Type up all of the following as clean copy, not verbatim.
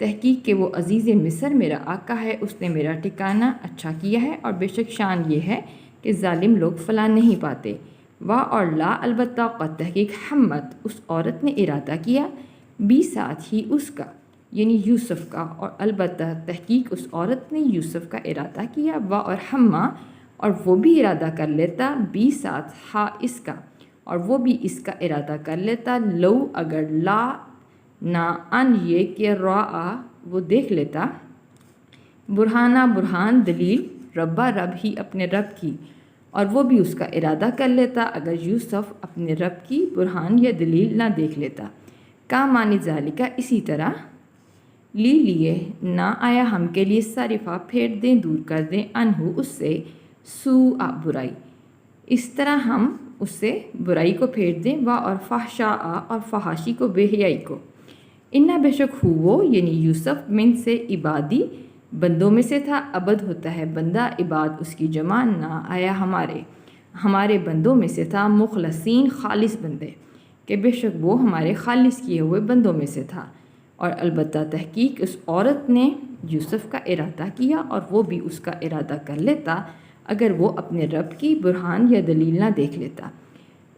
تحقیق کہ وہ عزیز مصر میرا آقا ہے، اس نے میرا ٹھکانہ اچھا کیا ہے، اور بے شک شان یہ ہے کہ ظالم لوگ فلاح نہیں پاتے۔ واہ اور لا البتہ قد تحقیق حمت اس عورت نے ارادہ کیا، بھی ساتھ ہی اس کا یعنی یوسف کا، اور البتہ تحقیق اس عورت نے یوسف کا ارادہ کیا، واہ اور ہمہ اور وہ بھی ارادہ کر لیتا، بھی ساتھ ہا اس کا اور وہ بھی اس کا ارادہ کر لیتا، لو اگر لا نہ ان یہ کہ را وہ دیکھ لیتا، برہانہ برہان دلیل، ربا رب ہی اپنے رب کی، اور وہ بھی اس کا ارادہ کر لیتا اگر یوسف اپنے رب کی برہان یا دلیل نہ دیکھ لیتا۔ کا معنی ذالکہ اسی طرح، لیے نہ آیا ہم کے لیے صرفہ پھیر دیں دور کر دیں انہو اس سے سوء برائی، اس طرح ہم اس سے برائی کو پھیر دیں، و اور فحشاء اور فحاشی کو بے حیائی کو، انہا بے شک ہو وہ یعنی یوسف من سے عبادی بندوں میں سے تھا، عبد ہوتا ہے بندہ، عباد اس کی جمع، نہ آیا ہمارے بندوں میں سے تھا، مخلصین خالص بندے، کہ بے شک وہ ہمارے خالص کیے ہوئے بندوں میں سے تھا، اور البتہ تحقیق اس عورت نے یوسف کا ارادہ کیا، اور وہ بھی اس کا ارادہ کر لیتا اگر وہ اپنے رب کی برہان یا دلیل نہ دیکھ لیتا،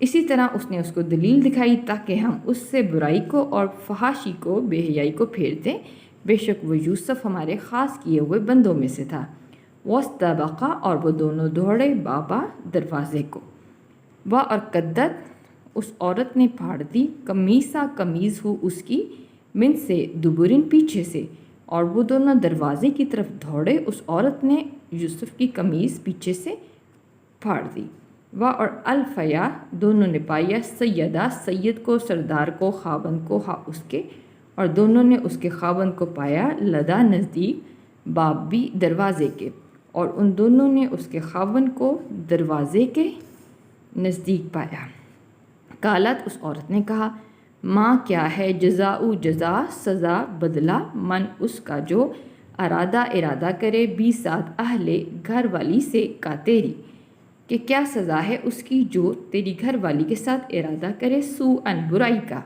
اسی طرح اس نے اس کو دلیل دکھائی تاکہ ہم اس سے برائی کو اور فحاشی کو بے حیائی کو پھیر دیں، بے شک وہ یوسف ہمارے خاص کیے ہوئے بندوں میں سے تھا۔ واستبقا اور وہ دونوں دوڑے بابا دروازے کو، و اور قدت اس عورت نے پھاڑ دی، قمیصہ قمیض ہو اس کی، من سے دبرن پیچھے سے، اور وہ دونوں دروازے کی طرف دوڑے، اس عورت نے یوسف کی قمیض پیچھے سے پھاڑ دی، و اور الفیا دونوں نے پایا، سیدہ سید کو، سردار کو، خاوند کو، ہا اس کے، اور دونوں نے اس کے خاوند کو پایا، لدا نزدیک باب بھی دروازے کے، اور ان دونوں نے اس کے خاوند کو دروازے کے نزدیک پایا۔ قالت اس عورت نے کہا، ماں کیا ہے، جزاؤ جزا سزا بدلہ، من اس کا جو ارادہ کرے، بھی ساتھ اہل گھر والی سے کا تیری، کہ کیا سزا ہے اس کی جو تیری گھر والی کے ساتھ ارادہ کرے، سوءً برائی کا،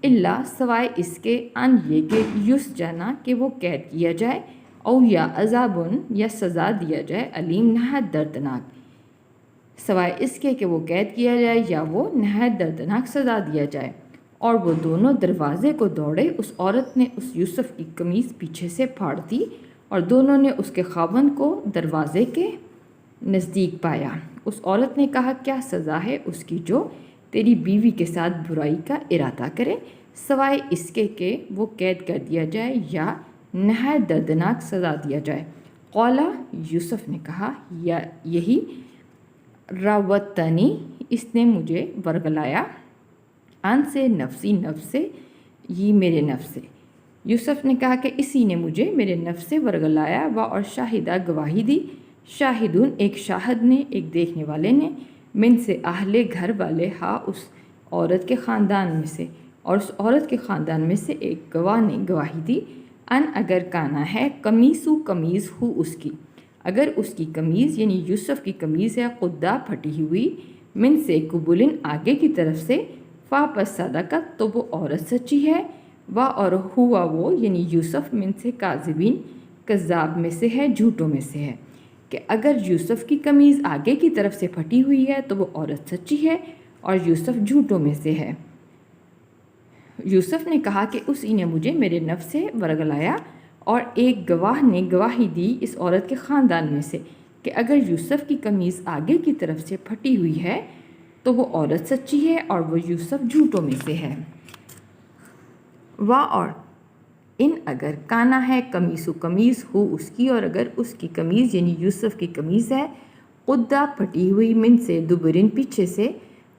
اللہ سوائے اس کے، ان یہ کہ یس جانا کہ وہ قید کیا جائے، او یا عذابن یا سزا دیا جائے، علیم نہایت دردناک، سوائے اس کے کہ وہ قید کیا جائے یا وہ نہایت دردناک سزا دیا جائے۔ اور وہ دونوں دروازے کو دوڑے، اس عورت نے اس یوسف کی قمیض پیچھے سے پھاڑ دی، اور دونوں نے اس کے خاوند کو دروازے کے نزدیک پایا۔ اس عورت نے کہا، کیا سزا ہے اس کی جو تیری بیوی کے ساتھ برائی کا ارادہ کرے، سوائے اس کے کہ وہ قید کر دیا جائے یا نہایت دردناک سزا دیا جائے۔ قولا یوسف نے کہا، یا یہی راوتنی اس نے مجھے ورگلایا، ان سے نفسی نفس سے، یہ میرے نفس سے، یوسف نے کہا کہ اسی نے مجھے میرے نفس سے ورگلایا، و اور شاہدہ گواہی دی، شاہدون ایک شاہد نے، ایک دیکھنے والے نے، من سے اہل گھر والے، ہا اس عورت کے خاندان میں سے، اور اس عورت کے خاندان میں سے ایک گواہ نے گواہی دی، ان اگر کانا ہے، قمیصو قمیض ہو اس کی، اگر اس کی قمیض یعنی یوسف کی قمیض ہے، قدہ پھٹی ہوئی، من سے قبولن آگے کی طرف سے، فا پس صدقت تو وہ عورت سچی ہے، و اور ہوا وہ یعنی یوسف من سے کاذبین کذاب میں سے ہے، جھوٹوں میں سے ہے، کہ اگر یوسف کی قمیض آگے کی طرف سے پھٹی ہوئی ہے تو وہ عورت سچی ہے اور یوسف جھوٹوں میں سے ہے۔ یوسف نے کہا کہ اسی نے مجھے میرے نفس سے ورگلایا، اور ایک گواہ نے گواہی دی اس عورت کے خاندان میں سے کہ اگر یوسف کی قمیض آگے کی طرف سے پھٹی ہوئی ہے تو وہ عورت سچی ہے اور وہ یوسف جھوٹوں میں سے ہے۔ و اور ان اگر کانا ہے، قمیصو قمیض ہو اس کی، اور اگر اس کی قمیض یعنی یوسف کی قمیض ہے، قدہ پھٹی ہوئی، من سے دبرن پیچھے سے،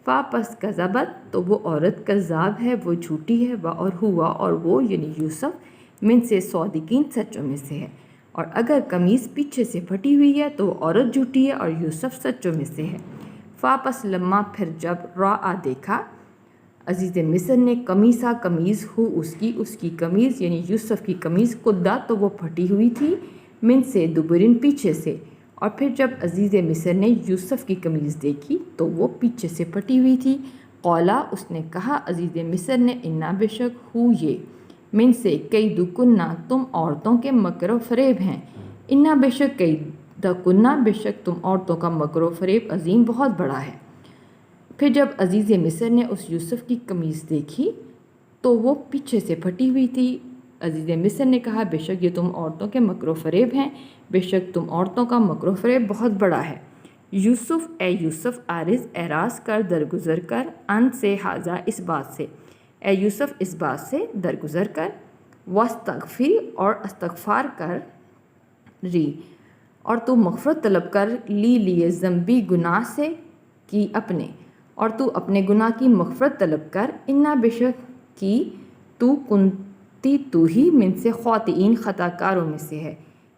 فا پس کذبت تو وہ عورت کذاب ہے، وہ جھوٹی ہے، و اور ہوا اور وہ یعنی یوسف من سے صادقین سچوں میں سے ہے، اور اگر قمیض پیچھے سے پھٹی ہوئی ہے تو وہ عورت جھوٹی ہے اور یوسف سچوں میں سے ہے۔ فا پس لما پھر جب را دیکھا عزیز مصر نے، قمیصہ قمیض ہو اس کی قمیض یعنی یوسف کی قمیض، قدہ تو وہ پھٹی ہوئی تھی، من سے دبرن پیچھے سے، اور پھر جب عزیز مصر نے یوسف کی قمیض دیکھی تو وہ پیچھے سے پھٹی ہوئی تھی، قولا اس نے کہا عزیز مصر نے، انا بے شک ہو یہ من سے کئی دکنہ تم عورتوں کے مکر و فریب ہیں، انا بے شک کئی دکنہ بے شک تم عورتوں کا مکر و فریب عظیم بہت بڑا ہے۔ پھر جب عزیز مصر نے اس یوسف کی قمیص دیکھی تو وہ پیچھے سے پھٹی ہوئی تھی۔ عزیز مصر نے کہا بے شک یہ تم عورتوں کے مکر و فریب ہیں، بے شک تم عورتوں کا مکر و فریب بہت بڑا ہے۔ یوسف اے یوسف عارض اعراض کر درگزر کر، ان سے حاضہ اس بات سے، اے یوسف اس بات سے درگزر کر، واستغفری اور استغفار کر ری اور تو مغفرت طلب کر لی لیے ذنبی گناہ سے کی اپنے، اور تو اپنے گناہ کی مغفرت طلب کر، انا بے شک کی تو کنتی تو ہی من سے خاطئین خطا کاروں میں سے ہے،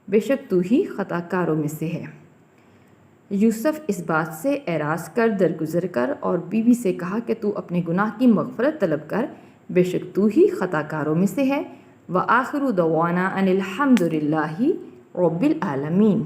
بے شک تو ہی خطا کاروں میں سے ہے۔ یوسف اس بات سے اعراض کر درگزر کر اور بیوی سے کہا کہ تو اپنے گناہ کی مغفرت طلب کر، بے شک تو ہی خطا کاروں میں سے ہے۔ وآخر دعوانا ان الحمد للہ رب العالمین۔